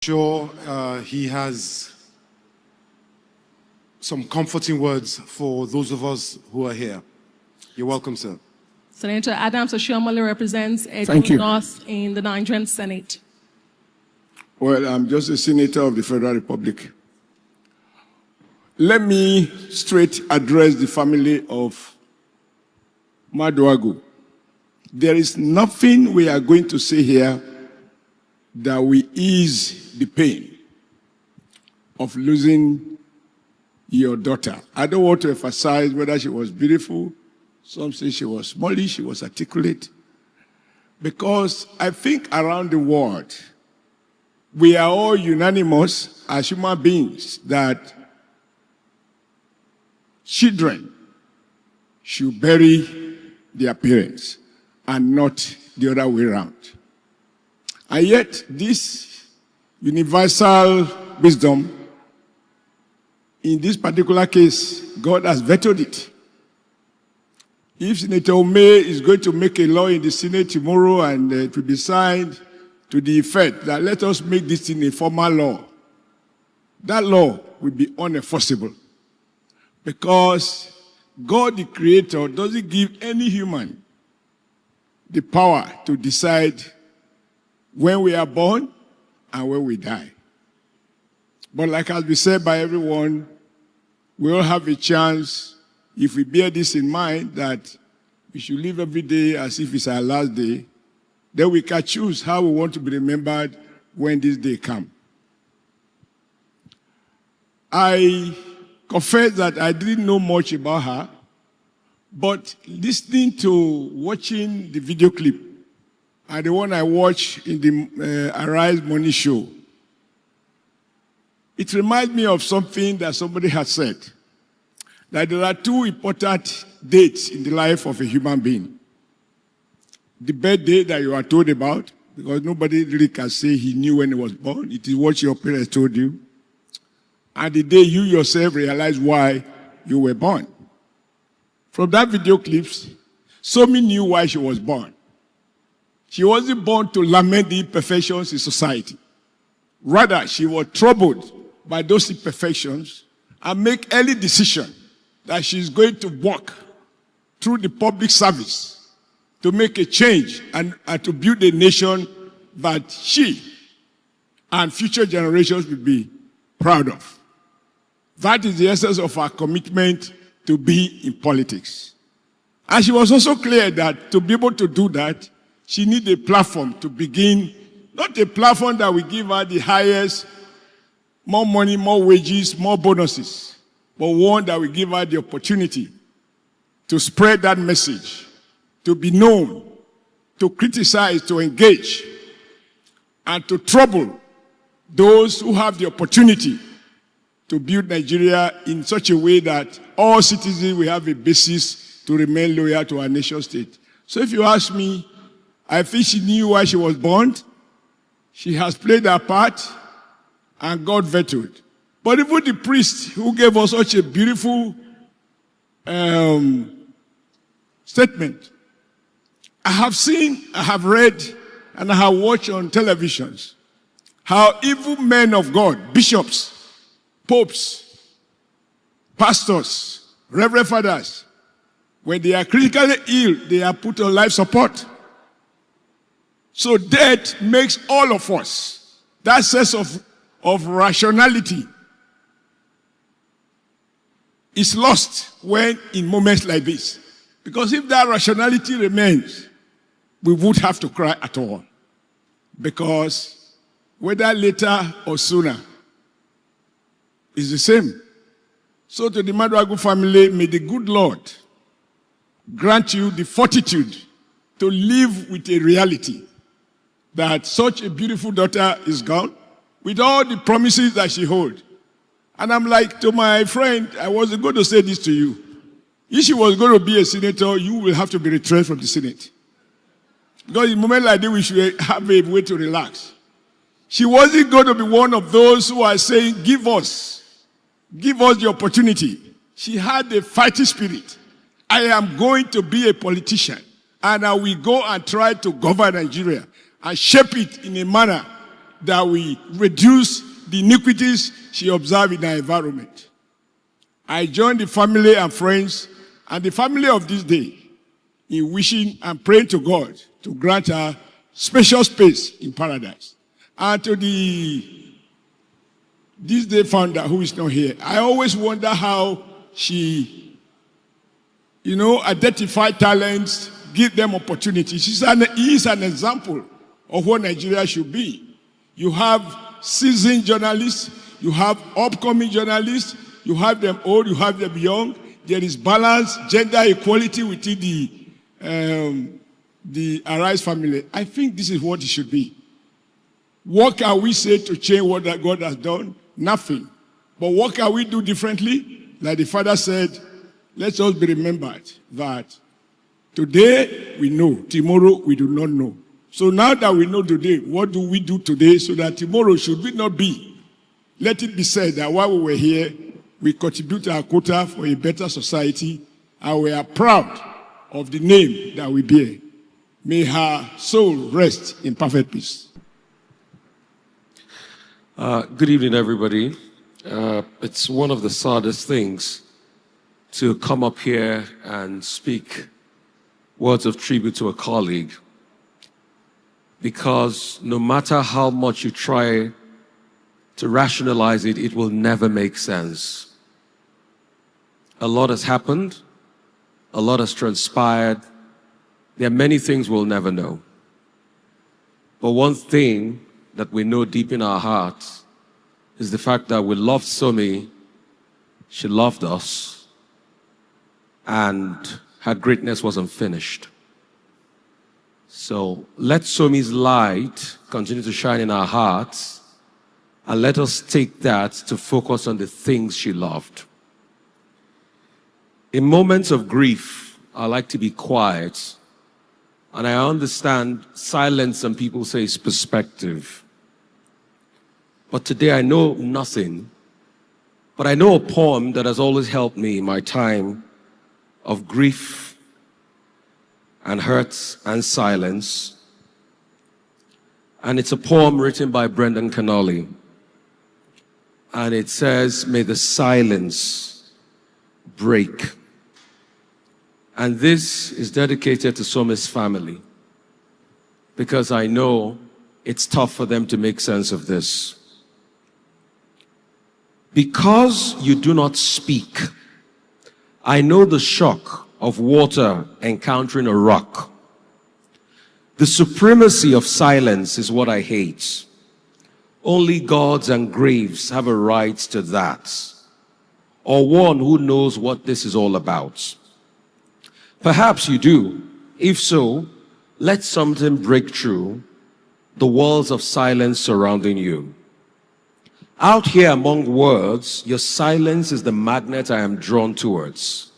sure he has some comforting words for those of us who are here. You're welcome, sir. Senator Adams Oshiomhole represents Edo North in the Nigerian Senate. Well, I'm just a senator of the Federal Republic. Let me straight address the family of Maduagu. There is nothing we are going to say here that will ease the pain of losing your daughter. I don't want to emphasize whether she was beautiful. Some say she was smallish, she was articulate. Because I think around the world, we are all unanimous as human beings that children should bury their parents and not the other way around. And yet, this universal wisdom, in this particular case, God has vetoed it. If Senator Umeh is going to make a law in the Senate tomorrow and it will be signed to the effect that let us make this thing a formal law, that law will be unenforceable. Because God, the Creator, doesn't give any human the power to decide when we are born and when we die. But like has been said by everyone, we all have a chance, if we bear this in mind, that we should live every day as if it's our last day, then we can choose how we want to be remembered when this day comes. I confess that I didn't know much about her, but listening to watching the video clip, and the one I watched in the Arise Money show, it reminds me of something that somebody had said, that there are two important dates in the life of a human being. The birthday that you are told about, because nobody really can say he knew when he was born. It is what your parents told you. And the day you yourself realize why you were born. From that video clips, Sommie knew why she was born. She wasn't born to lament the imperfections in society. Rather, she was troubled by those imperfections and make early decision that she's going to work through the public service to make a change and to build a nation that she and future generations will be proud of. That is the essence of our commitment to be in politics. And she was also clear that to be able to do that, she needs a platform to begin, not a platform that will give her the highest, more money, more wages, more bonuses, but one that will give her the opportunity to spread that message, to be known, to criticize, to engage, and to trouble those who have the opportunity to build Nigeria in such a way that all citizens will have a basis to remain loyal to our nation state. So if you ask me, I think she knew why she was born. She has played her part, and God vetoed. But even the priest who gave us such a beautiful statement, I have seen, I have read, and I have watched on televisions how even men of God, bishops, popes, pastors, reverend fathers, when they are critically ill, they are put on life support. So death makes all of us, that sense of rationality is lost when in moments like this. Because if that rationality remains, we would have to cry at all. Because whether later or sooner, it's the same. So to the Maduagu family, may the good Lord grant you the fortitude to live with a reality that such a beautiful daughter is gone, with all the promises that she holds. And I'm like, to my friend, I wasn't going to say this to you. If she was going to be a senator, you will have to be retrenched from the Senate. Because in a moment like this, we should have a way to relax. She wasn't going to be one of those who are saying, give us the opportunity. She had a fighting spirit. I am going to be a politician, and I will go and try to govern Nigeria and shape it in a manner that we reduce the iniquities she observed in her environment. I join the family and friends and the family of this day in wishing and praying to God to grant her special space in paradise. And to this day founder who is not here, I always wonder how she, identify talents, give them opportunities. He is an example of what Nigeria should be. You have seasoned journalists, you have upcoming journalists, you have them old, you have them young. There is balance, gender equality within the Arise family. I think this is what it should be. What can we say to change what that God has done? Nothing. But what can we do differently? Like the father said, let's all be remembered that today we know, tomorrow we do not know. So now that we know today, what do we do today so that tomorrow should we not be? Let it be said that while we were here, we contribute our quota for a better society, and we are proud of the name that we bear. May her soul rest in perfect peace. Good evening, everybody. It's one of the saddest things to come up here and speak words of tribute to a colleague, because no matter how much you try to rationalize it, it will never make sense. A lot has happened. A lot has transpired. There are many things we'll never know. But one thing that we know deep in our hearts is the fact that we loved Sommie, she loved us, and her greatness was unfinished. So let Sommie's light continue to shine in our hearts, and let us take that to focus on the things she loved. In moments of grief, I like to be quiet, and I understand silence, some people say, is perspective. But today I know nothing, but I know a poem that has always helped me in my time of grief and hurt and silence. And it's a poem written by Brendan Connolly. And it says, "May the silence break." And this is dedicated to Sommie's family, because I know it's tough for them to make sense of this. Because you do not speak, I know the shock of water encountering a rock. The supremacy of silence is what I hate. Only gods and graves have a right to that, or one who knows what this is all about. Perhaps you do. If so, let something break through the walls of silence surrounding you. Out here among words, your silence is the magnet I am drawn towards.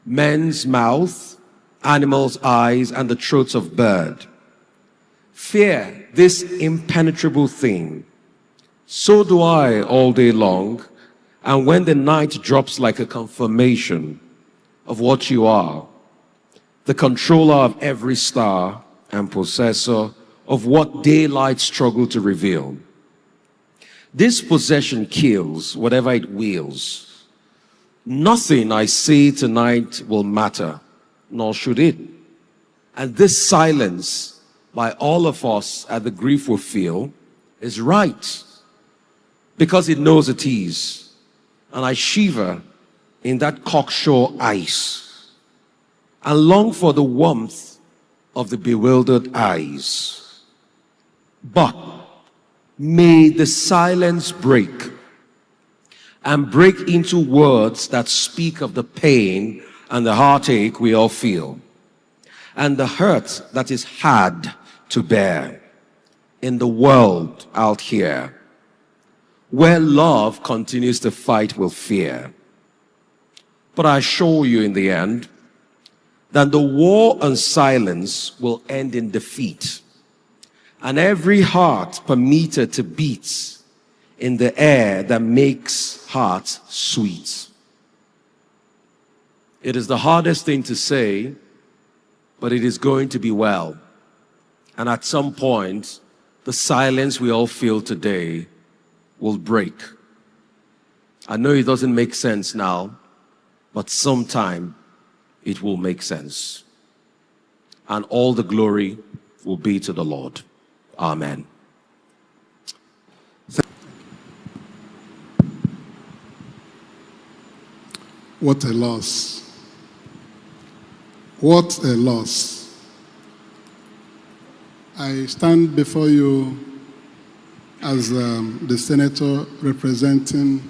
Men's mouth, animals' eyes, and the throats of bird. Fear this impenetrable thing. So do I all day long, and when the night drops like a confirmation of what you are, the controller of every star and possessor of what daylight struggle to reveal. This possession kills whatever it wills. Nothing I say tonight will matter, nor should it. And this silence by all of us at the grief we feel is right, because it knows it is. And I shiver in that cocksure ice and long for the warmth of the bewildered eyes. But may the silence break, and break into words that speak of the pain and the heartache we all feel, and the hurt that is hard to bear in the world out here, where love continues to fight with fear. But I assure you in the end that the war on silence will end in defeat, and every heart permitted to beat in the air that makes hearts sweet. It is the hardest thing to say, but it is going to be well. And at some point, the silence we all feel today will break. I know it doesn't make sense now, but sometime it will make sense. And all the glory will be to the Lord. Amen. What a loss. What a loss. I stand before you as the senator representing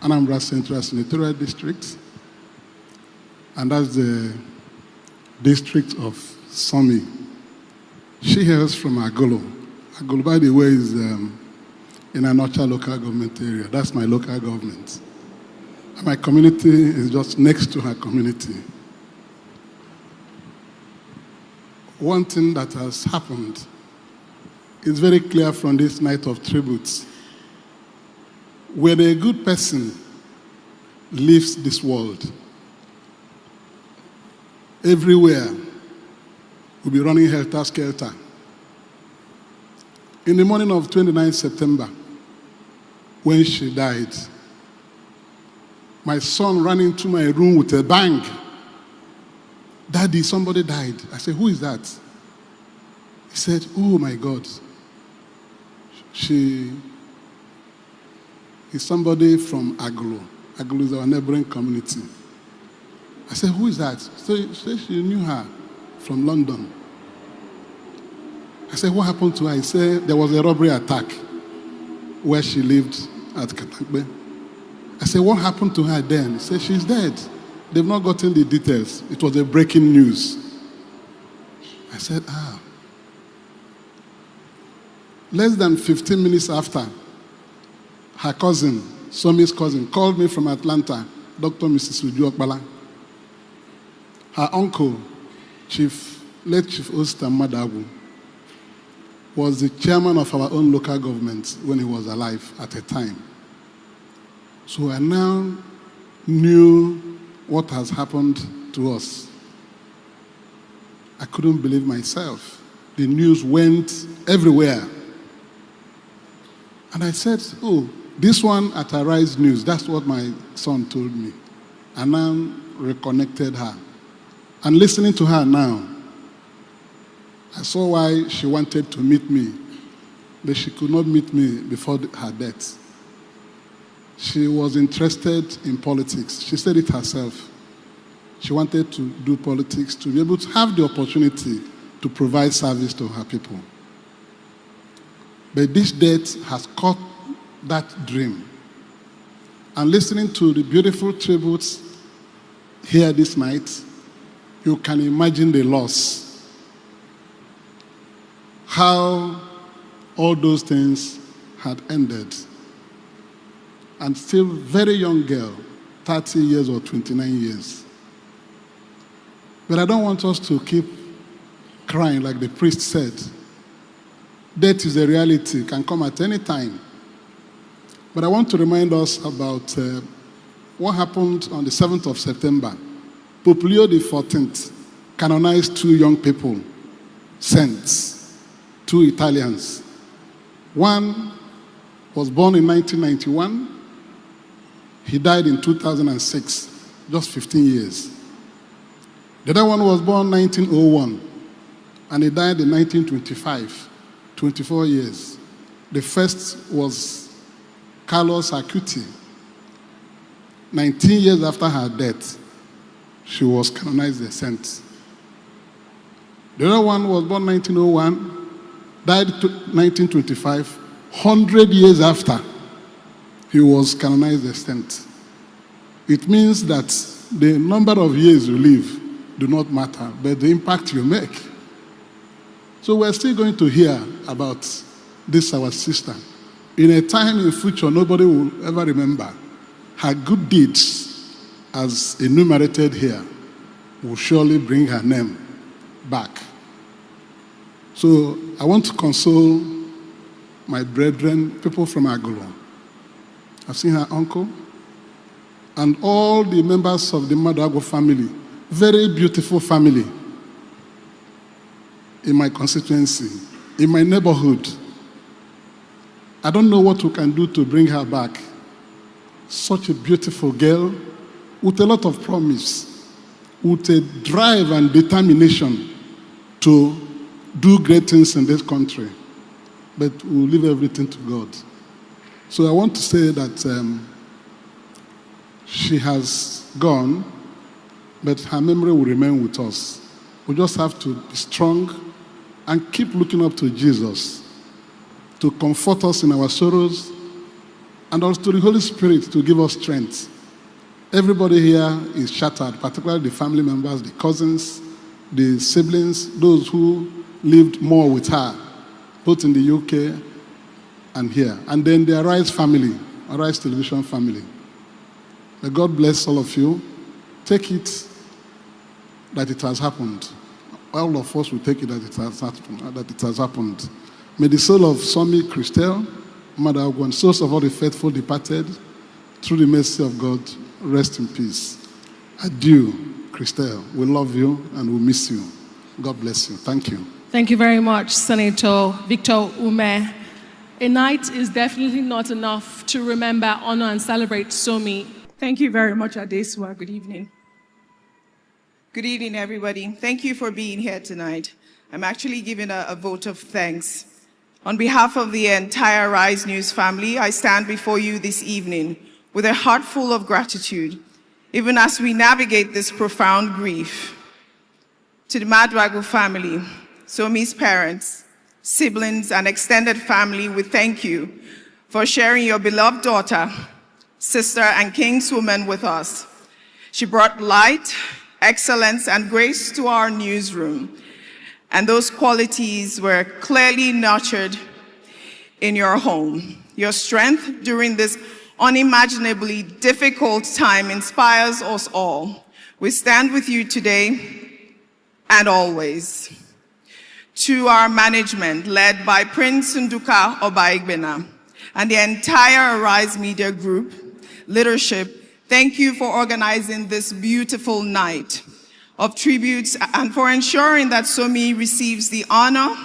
Anambra Central Senatorial District, and that's the district of Sommie. She hails from Agolo. Agolo, by the way, is in Anocha local government area. That's my local government. And my community is just next to her community. One thing that has happened is very clear from this night of tributes. When a good person leaves this world, everywhere will be running helter-skelter. In the morning of 29 September, when she died, my son ran into my room with a bang. "Daddy, somebody died." I said, "Who is that?" He said, "Oh my God. She is somebody from Agolo. Agolo is our neighboring community." I said, "Who is that?" So she knew her from London. I said, "What happened to her?" He said, "There was a robbery attack where she lived at Katakbe." I said, "What happened to her then?" He said, "She's dead. They've not gotten the details. It was a breaking news." I said, Less than 15 minutes after, her cousin, Sommie's cousin, called me from Atlanta, Dr. Mrs. Ojy Okpe. Her uncle, late Chief Osita Madagu, was the chairman of our own local government when he was alive at the time. So I now knew what has happened to us. I couldn't believe myself. The news went everywhere. And I said, "Oh, this one at Arise News," that's what my son told me. And I reconnected her. And listening to her now, I saw why she wanted to meet me, but she could not meet me before her death. She was interested in politics. She said it herself. She wanted to do politics to be able to have the opportunity to provide service to her people. But this death has cut that dream. And listening to the beautiful tributes here this night, you can imagine the loss. How all those things had ended. And still very young girl, 30 years or 29 years. But I don't want us to keep crying like the priest said. Death is a reality, can come at any time. But I want to remind us about what happened on the 7th of September. Pope Leo XIV canonized two young people, saints, two Italians. One was born in 1991. He died in 2006, just 15 years. The other one was born in 1901, and he died in 1925, 24 years. The first was Carlos Acuti. 19 years after her death, she was canonized a saint. The other one was born 1901, died 1925, 100 years after he was canonized a saint. It means that the number of years you live do not matter, but the impact you make. So we're still going to hear about this, our sister. In a time in future nobody will ever remember, her good deeds, as enumerated here, will surely bring her name back. So I want to console my brethren, people from Agolo. I've seen her uncle and all the members of the Madago family, very beautiful family in my constituency, in my neighborhood. I don't know what we can do to bring her back. Such a beautiful girl with a lot of promise, with a drive and determination to do great things in this country. But we'll leave everything to God. So I want to say that she has gone, but her memory will remain with us. We just have to be strong and keep looking up to Jesus to comfort us in our sorrows, and also to the Holy Spirit to give us strength. Everybody here is shattered, particularly the family members, the cousins, the siblings, those who lived more with her, both in the UK and here. And then the Arise family, Arise Television family. May God bless all of you. Take it that it has happened. All of us will take it that it has happened. May the soul of Sommie, Christelle, Mother Ogwan, souls of all the faithful departed, through the mercy of God, rest in peace. Adieu, Christelle. We love you and we miss you. God bless you. Thank you. Thank you very much, Senator Victor Umeh. A night is definitely not enough to remember, honor, and celebrate Sommie. Thank you very much, Adesua. Good evening. Good evening, everybody. Thank you for being here tonight. I'm actually giving a vote of thanks. On behalf of the entire Rise News family, I stand before you this evening with a heart full of gratitude, even as we navigate this profound grief. To the Maduagu family, Sommie's parents, siblings, and extended family, we thank you for sharing your beloved daughter, sister, and kingswoman with us. She brought light, excellence, and grace to our newsroom, and those qualities were clearly nurtured in your home. Your strength during this unimaginably difficult time inspires us all. We stand with you today and always. To our management, led by Prince Nduka Obaigbena, and the entire Arise Media Group leadership, thank you for organizing this beautiful night of tributes and for ensuring that Sommie receives the honor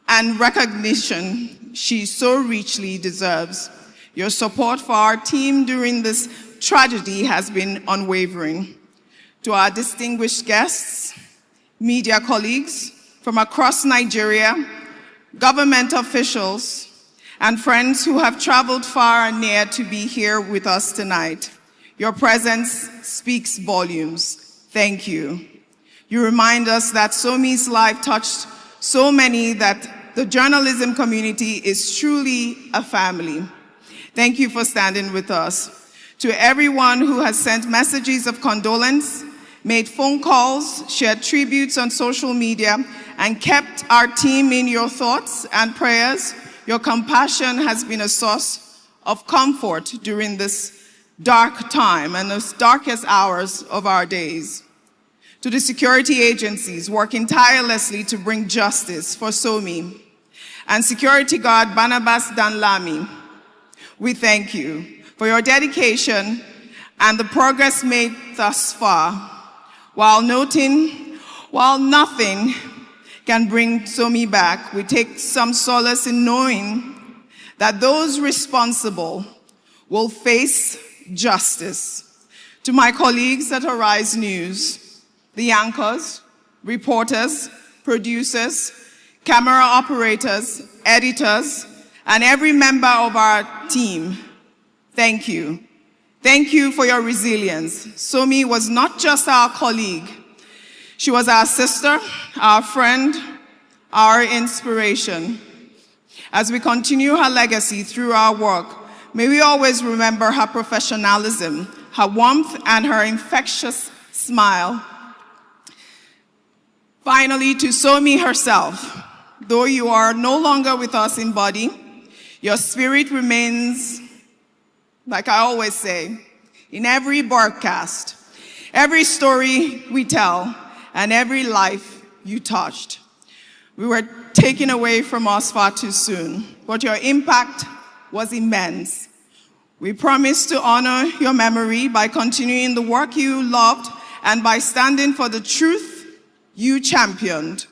and recognition she so richly deserves. Your support for our team during this tragedy has been unwavering. To our distinguished guests, media colleagues from across Nigeria, government officials, and friends who have traveled far and near to be here with us tonight, your presence speaks volumes. Thank you. You remind us that Sommie's life touched so many that the journalism community is truly a family. Thank you for standing with us. To everyone who has sent messages of condolence, made phone calls, shared tributes on social media, and kept our team in your thoughts and prayers, your compassion has been a source of comfort during this dark time and the darkest hours of our days. To the security agencies working tirelessly to bring justice for Sommie, and security guard Barnabas Danlami, we thank you for your dedication and the progress made thus far, while nothing can bring Sommie back. We take some solace in knowing that those responsible will face justice. To my colleagues at Arise News, the anchors, reporters, producers, camera operators, editors, and every member of our team, thank you. Thank you for your resilience. Sommie was not just our colleague. She was our sister, our friend, our inspiration. As we continue her legacy through our work, may we always remember her professionalism, her warmth, and her infectious smile. Finally, to Sommie herself, though you are no longer with us in body, your spirit remains, like I always say, in every broadcast, every story we tell, and every life you touched. We were taken away from us far too soon, but your impact was immense. We promise to honor your memory by continuing the work you loved and by standing for the truth you championed.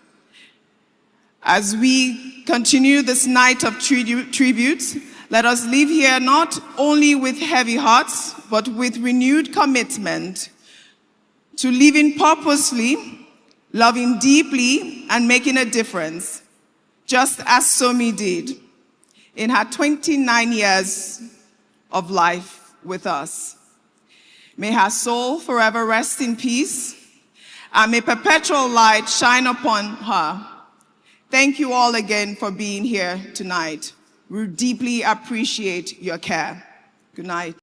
As we continue this night of tributes, let us leave here not only with heavy hearts, but with renewed commitment to living purposely, loving deeply, and making a difference, just as Sommie did in her 29 years of life with us. May her soul forever rest in peace, and may perpetual light shine upon her. Thank you all again for being here tonight. We deeply appreciate your care. Good night.